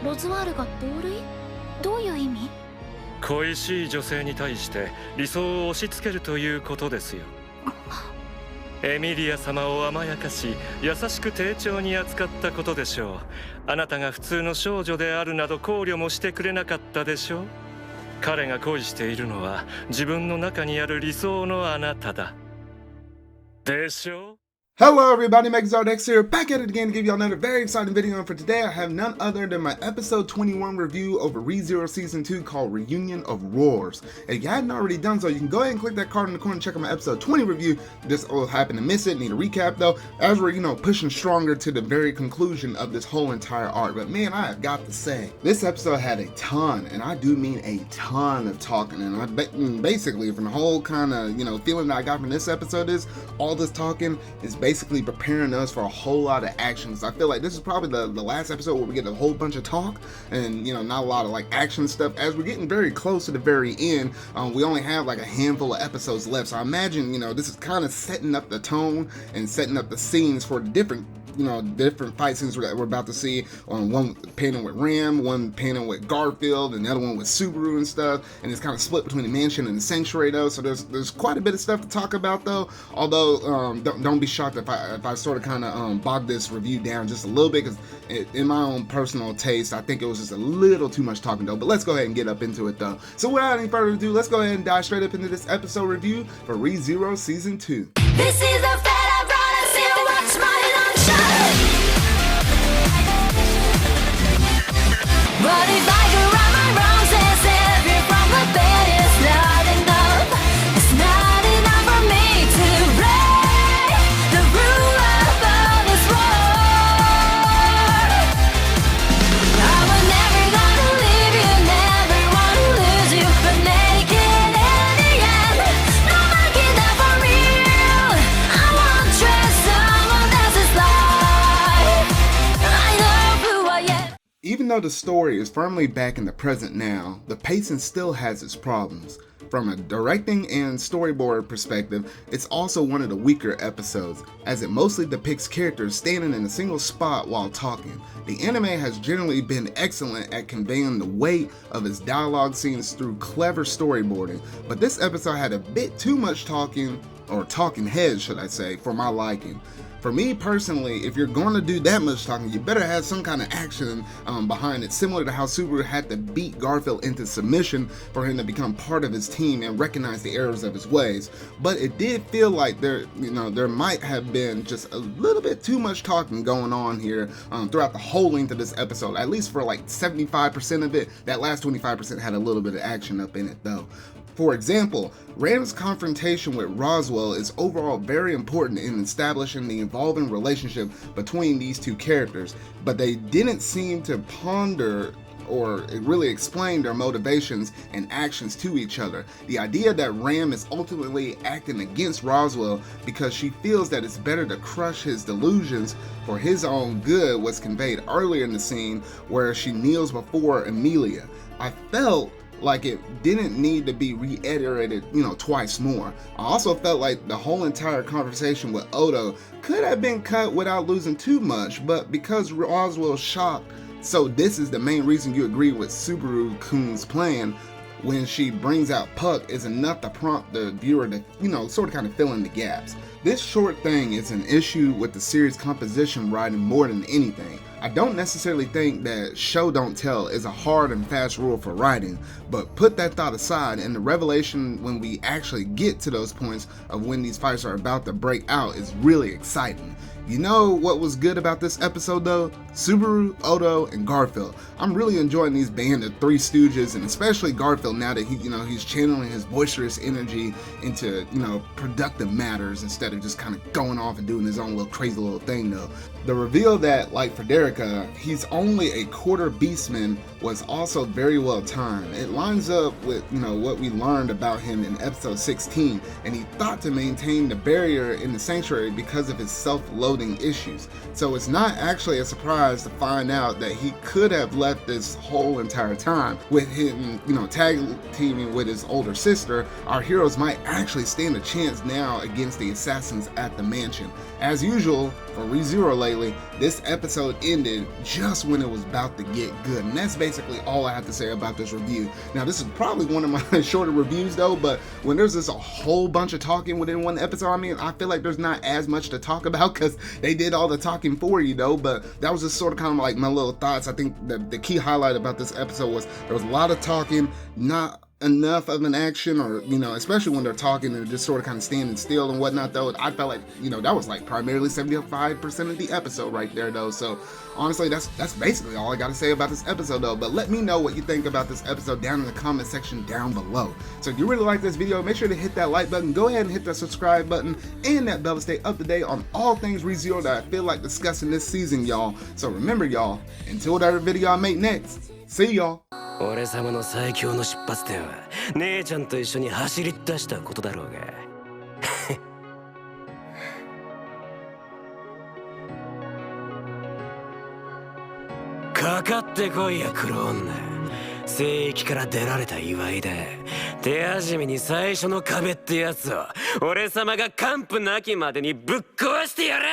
ロズワールが同類？どういう意味？恋しい女性に対して理想を押し付けるということですよ。エミリア様を甘やかし優しく丁重に扱ったことでしょう。あなたが普通の少女であるなど考慮もしてくれなかったでしょう。彼が恋しているのは自分の中にある理想のあなただでしょう。 Hello everybody, MegaZardX here, back at it again to give you another very exciting video, and for today I have none other than my episode 21 review of ReZero Season 2 called Reunion of Roars. And if you hadn't already done so, you can go ahead and click that card in the corner and check out my episode 20 review. Just happen to miss it, need a recap though, as we're, pushing stronger to the very conclusion of this whole entire arc. But man, I have got to say, this episode had a ton, and I do mean a ton of talking, and basically from the whole kind of, feeling that I got from this episode is, all this talking is basically preparing us for a whole lot of actions. I feel like this is probably the last episode where we get a whole bunch of talk and not a lot of like action stuff. As we're getting very close to the very end, we only have like a handful of episodes left, so I imagine this is kind of setting up the tone and setting up the scenes for different fight scenes that we're about to see. On one panel with Ram, one panel with Garfield, and the other one with Subaru and stuff, and it's kind of split between the mansion and the sanctuary though, so there's quite a bit of stuff to talk about though, although don't be shocked if I sort of kind of bogged this review down just a little bit, because in my own personal taste I think it was just a little too much talking though. But let's go ahead and get up into it though. So without any further ado, let's go ahead and dive straight up into this episode review for ReZero Season 2. This is a fat I brought us here, watch my But if I could right my wrongs and save you from the bed, it's not enough. It's not enough for me to break the rule of this world. I was never gonna leave you, never wanna lose you, but make it in the end. No, make it up for real. I won't trust someone else's life. I know who I am. Even though the story is firmly back in the present now, the pacing still has its problems. From a directing and storyboard perspective, it's also one of the weaker episodes, as it mostly depicts characters standing in a single spot while talking. The anime has generally been excellent at conveying the weight of its dialogue scenes through clever storyboarding, but this episode had a bit too much talking, or talking heads should I say, for my liking. For me personally, if you're going to do that much talking, you better have some kind of action behind it, similar to how Subaru had to beat Garfield into submission for him to become part of his team and recognize the errors of his ways. But it did feel like there might have been just a little bit too much talking going on here throughout the whole length of this episode. At least for like 75% of it. That last 25% had a little bit of action up in it though. For example, Ram's confrontation with Roswell is overall very important in establishing the evolving relationship between these two characters, but they didn't seem to ponder or really explain their motivations and actions to each other. The idea that Ram is ultimately acting against Roswell because she feels that it's better to crush his delusions for his own good was conveyed earlier in the scene where she kneels before Emilia. I felt like it didn't need to be reiterated, twice more. I also felt like the whole entire conversation with Odo could have been cut without losing too much, but because Roswell's shocked, so this is the main reason you agree with Subaru-kun's plan when she brings out Puck is enough to prompt the viewer to, sort of kind of fill in the gaps. This short thing is an issue with the series' composition writing more than anything. I don't necessarily think that show don't tell is a hard and fast rule for writing, but put that thought aside and the revelation when we actually get to those points of when these fights are about to break out is really exciting. You know what was good about this episode though? Subaru, Odo, and Garfield. I'm really enjoying these band of Three Stooges, and especially Garfield now that he's channeling his boisterous energy into, productive matters instead of just kind of going off and doing his own little crazy little thing though. The reveal that, like for Derica, he's only a quarter beastman was also very well timed. It lines up with, what we learned about him in episode 16, and he thought to maintain the barrier in the sanctuary because of his self-loathing issues. So it's not actually a surprise surprised to find out that he could have left this whole entire time with him, tag teaming with his older sister. Our heroes might actually stand a chance now against the assassins at the mansion. As usual, for ReZero lately, this episode ended just when it was about to get good, and that's basically all I have to say about this review. Now, this is probably one of my shorter reviews though, but when there's just a whole bunch of talking within one episode, I feel like there's not as much to talk about because they did all the talking for you though. But that was just sort of kind of like my little thoughts. I think the key highlight about this episode was there was a lot of talking, not enough of an action, or especially when they're talking and just sort of kind of standing still and whatnot though. I felt like that was like primarily 75% of the episode right there though. So honestly, that's basically all I gotta say about this episode though. But let me know what you think about this episode down in the comment section down below. So if you really like this video, make sure to hit that like button, go ahead and hit that subscribe button and that bell to stay up to date on all things ReZero that I feel like discussing this season, y'all. So remember, y'all, until whatever video I make next, see y'all. 俺様の最強の出発点は姉ちゃんと一緒に走り出したことだろうがかかってこいや黒女聖域から出られた祝いで手始めに最初の壁ってやつを俺様が完膚なきまでにぶっ壊してやる